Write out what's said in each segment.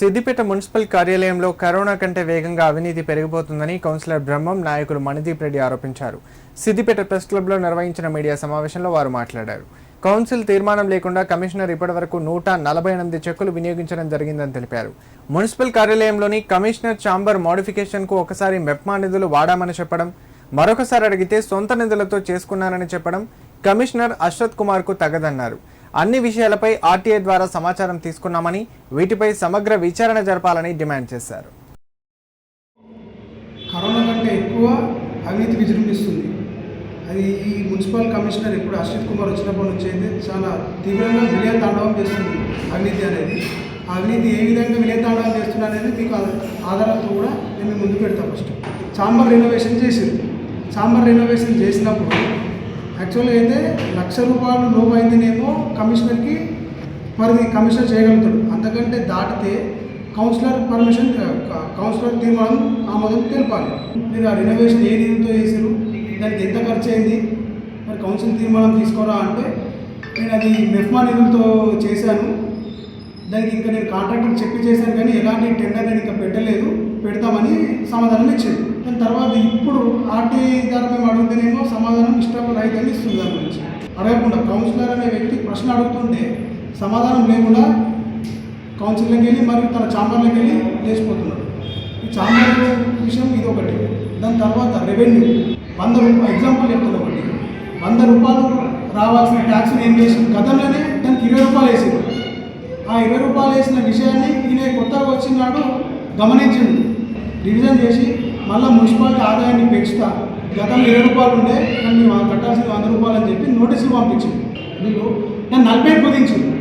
Siddipet municipal కార్యాలయంలో corona కంటే వేగంగా అవినీతి పెరిగిపోతుందని కౌన్సిలర్ బ్రహ్మం నాయకుడు మణిదీప్ రెడ్డి ఆరోపించారు. సిద్దిపేట ప్రెస్ క్లబ్లో నిర్వహించిన మీడియా సమావేశంలో వారు మాట్లాడారు. కౌన్సిల్ తీర్మానం లేకుండా కమిషనర్ ఇప్పటివరకు 148 చెక్కులు వినియోగించడం జరిగిందని తెలిపారు. మున్సిపల్ కార్యాలయంలోని కమిషనర్ ఛాంబర్ మోడిఫికేషన్కు ఒకసారి మెప్మా నిధులు వాడామని చెప్పడం, మరొకసారి అడిగితే సొంత నిధులతో చేసుకున్నారని చెప్పడం కమిషనర్ అశ్వత్ కుమార్కు తగదన్నారు. అన్ని విషయాలపై ఆర్టీఐ ద్వారా సమాచారం తీసుకున్నామని, వీటిపై సమగ్ర విచారణ జరపాలని డిమాండ్ చేశారు. కరోనా కంటే ఎక్కువ అవినీతి విజృంభిస్తుంది. అది ఈ మున్సిపల్ కమిషనర్ ఇప్పుడు అశ్వత్ కుమార్ వచ్చినప్పటి నుంచి అయితే చాలా తీవ్రంగా విలయతాండవం చేస్తుంది అవినీతి అనేది. ఆ అవినీతి ఏ విధంగా విలయతాండవం చేస్తున్నా అనేది మీకు ఆధారాలతో కూడా నేను ముందు పెడతాను. ఫస్ట్ ఛాంబర్ రెనోవేషన్ చేసింది. ఛాంబర్ రెనోవేషన్ చేసినప్పుడు యాక్చువల్గా అయితే ₹1,00,000 లోపు అయితేనేమో కమిషనర్కి పరిధి కమిషనర్ చేయగలుగుతాడు. అంతకంటే దాటితే కౌన్సిలర్ తీర్మానం ఆమోదం తెలపాలి. మీరు ఆ రెనోవేషన్ ఏ నిధులతో చేశారు, దానికి ఎంత ఖర్చు అయింది, మరి కౌన్సిల్ తీర్మానం తీసుకోరా అంటే నేను అది మెఫ్మా నిధులతో చేశాను, దానికి ఇంకా నేను కాంట్రాక్టర్ చెప్పి చేశాను కానీ ఎలాంటి టెండర్ నేను ఇంకా పెట్టలేదు, పెడతామని సమాధానం ఇచ్చింది. దాని తర్వాత ఇప్పుడు ఆర్టీఐ ద్వారా మేము అడుగుతేనేమో సమాధానం ఇష్టపడైతే ఇస్తుంది. దాని గురించి అడగకుండా కౌన్సిలర్ అనే వ్యక్తి ప్రశ్న అడుగుతుంటే సమాధానం లేకుండా కౌన్సిల్లోకి వెళ్ళి మరియు తన ఛాంబర్లోకి వెళ్ళి లేచిపోతున్నాడు. ఈ ఛాంబర్ విషయం ఇది ఒకటి. దాని తర్వాత రెవెన్యూ ₹100 ఎగ్జాంపుల్ చెప్తున్నా. ఒకటి ₹100 రావాల్సిన ట్యాక్స్ని ఏం చేసింది, గతంలోనే దానికి ₹20 వేసింది. ఆ ₹20 వేసిన విషయాన్ని ఈయన కొత్తగా వచ్చినాడు గమనించింది, రివిజన్ చేసి మళ్ళీ మున్సిపాలిటీ ఆదాయాన్ని పెంచుతా, గతంలో ₹20 ఉండే కానీ మేము కట్టాల్సింది ₹100 అని చెప్పి నోటీసులు పంపించింది. వీళ్ళు నేను 40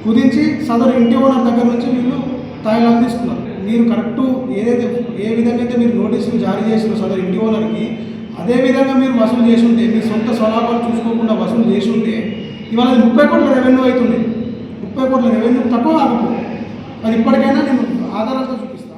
కుదించి సదరు ఇంటి ఓనర్ దగ్గర నుంచి వీళ్ళు తాయిలాలు తీసుకున్నారు. మీరు కరెక్టు ఏ విధంగా అయితే మీరు నోటీసులు జారీ చేసిన సదరు ఇంటి ఓనర్కి అదే విధంగా మీరు వసూలు చేసి ఉంటే, మీ సొంత స్వలాభాలు చూసుకోకుండా వసూలు చేసి ఉంటే ఇవాళ 30 కోట్ల రెవెన్యూ అవుతుంది. 30 కోట్ల రెవెన్యూ తక్కువ కాకపోతే అది ఇప్పటికైనా నేను ఆధారాలతో చూపిస్తాను.